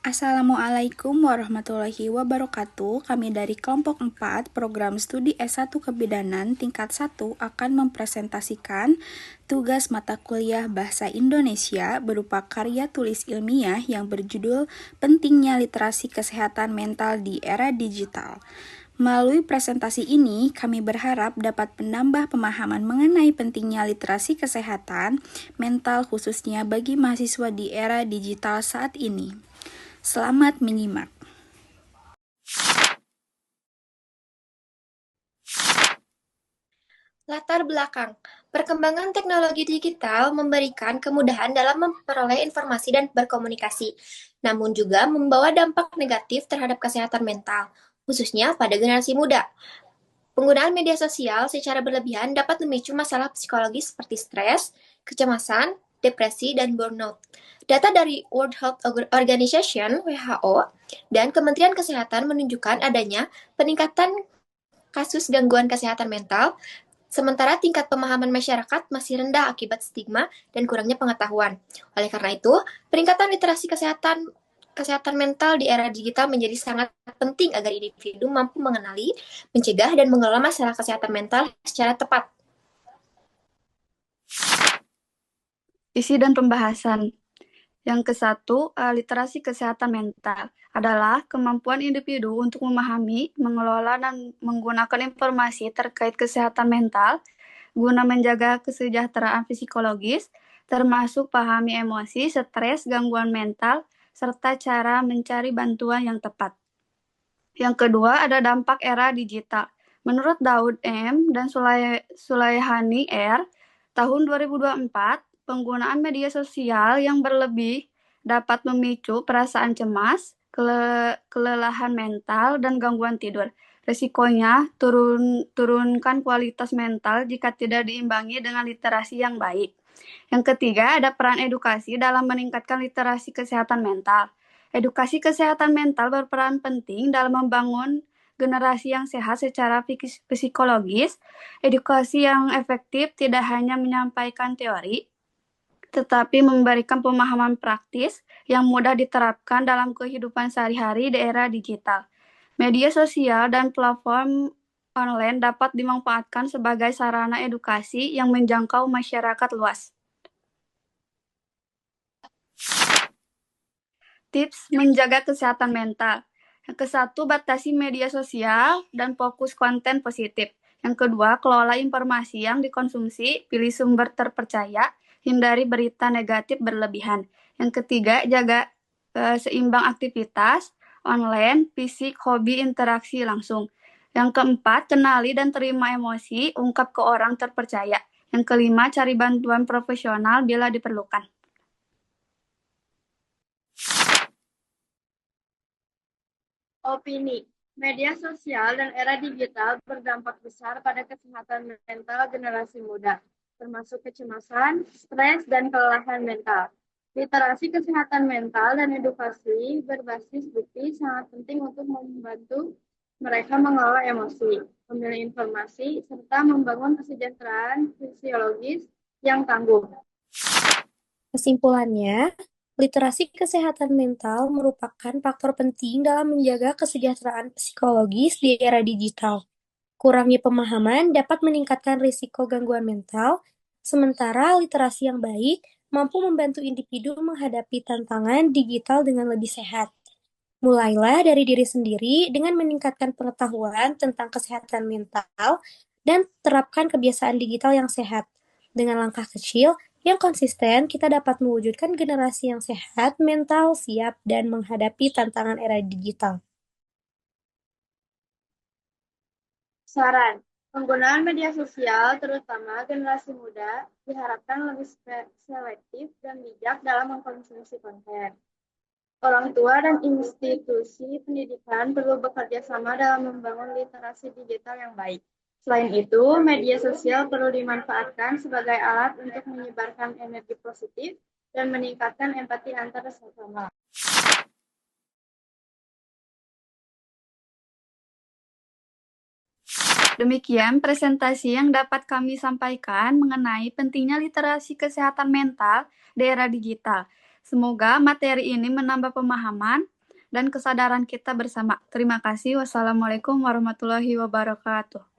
Assalamualaikum warahmatullahi wabarakatuh. Kami dari kelompok 4 program studi S1 Kebidanan tingkat 1 akan mempresentasikan tugas mata kuliah Bahasa Indonesia berupa karya tulis ilmiah yang berjudul Pentingnya Literasi Kesehatan Mental di Era Digital. Melalui presentasi ini, kami berharap dapat menambah pemahaman mengenai pentingnya literasi kesehatan mental khususnya bagi mahasiswa di era digital saat ini. Selamat menyimak. Latar belakang. Perkembangan teknologi digital memberikan kemudahan dalam memperoleh informasi dan berkomunikasi, namun juga membawa dampak negatif terhadap kesehatan mental, khususnya pada generasi muda. Penggunaan media sosial secara berlebihan dapat memicu masalah psikologis seperti stres, kecemasan, depresi, dan burnout. Data dari World Health Organization (WHO) dan Kementerian Kesehatan menunjukkan adanya peningkatan kasus gangguan kesehatan mental, sementara tingkat pemahaman masyarakat masih rendah akibat stigma dan kurangnya pengetahuan. Oleh karena itu, peningkatan literasi kesehatan mental di era digital menjadi sangat penting agar individu mampu mengenali, mencegah, dan mengelola masalah kesehatan mental secara tepat. Isi dan pembahasan. Yang ke-1, literasi kesehatan mental adalah kemampuan individu untuk memahami, mengelola, dan menggunakan informasi terkait kesehatan mental guna menjaga kesejahteraan psikologis, termasuk pahami emosi, stres, gangguan mental, serta cara mencari bantuan yang tepat. Yang kedua, ada dampak era digital. Menurut Daud M. dan Sulaihani R., tahun 2024, penggunaan media sosial yang berlebih dapat memicu perasaan cemas, kelelahan mental, dan gangguan tidur. Risikonya turunkan kualitas mental jika tidak diimbangi dengan literasi yang baik. Yang ketiga, ada peran edukasi dalam meningkatkan literasi kesehatan mental. Edukasi kesehatan mental berperan penting dalam membangun generasi yang sehat secara psikologis. Edukasi yang efektif tidak hanya menyampaikan teori, tetapi memberikan pemahaman praktis yang mudah diterapkan dalam kehidupan sehari-hari di era digital. Media sosial dan platform online dapat dimanfaatkan sebagai sarana edukasi yang menjangkau masyarakat luas. Tips menjaga kesehatan mental. Yang ke-1, batasi media sosial dan fokus konten positif. Yang kedua, kelola informasi yang dikonsumsi, pilih sumber terpercaya, hindari berita negatif berlebihan. Yang ketiga, jaga seimbang aktivitas, online, fisik, hobi, interaksi langsung. Yang keempat, kenali dan terima emosi, ungkap ke orang terpercaya. Yang kelima, cari bantuan profesional bila diperlukan. Opini, media sosial dan era digital berdampak besar pada kesehatan mental generasi muda, termasuk kecemasan, stres, dan kelelahan mental. Literasi kesehatan mental dan edukasi berbasis bukti sangat penting untuk membantu mereka mengelola emosi, memilih informasi, serta membangun kesejahteraan fisiologis yang tangguh. Kesimpulannya, literasi kesehatan mental merupakan faktor penting dalam menjaga kesejahteraan psikologis di era digital. Kurangnya pemahaman dapat meningkatkan risiko gangguan mental, sementara literasi yang baik mampu membantu individu menghadapi tantangan digital dengan lebih sehat. Mulailah dari diri sendiri dengan meningkatkan pengetahuan tentang kesehatan mental dan terapkan kebiasaan digital yang sehat. Dengan langkah kecil yang konsisten, kita dapat mewujudkan generasi yang sehat, mental, siap, dan menghadapi tantangan era digital. Saran, penggunaan media sosial, terutama generasi muda, diharapkan lebih selektif dan bijak dalam mengkonsumsi konten. Orang tua dan institusi pendidikan perlu bekerja sama dalam membangun literasi digital yang baik. Selain itu, media sosial perlu dimanfaatkan sebagai alat untuk menyebarkan energi positif dan meningkatkan empati antar sesama. Demikian presentasi yang dapat kami sampaikan mengenai pentingnya literasi kesehatan mental di era digital. Semoga materi ini menambah pemahaman, dan kesadaran kita bersama. Terima kasih. Wassalamualaikum warahmatullahi wabarakatuh.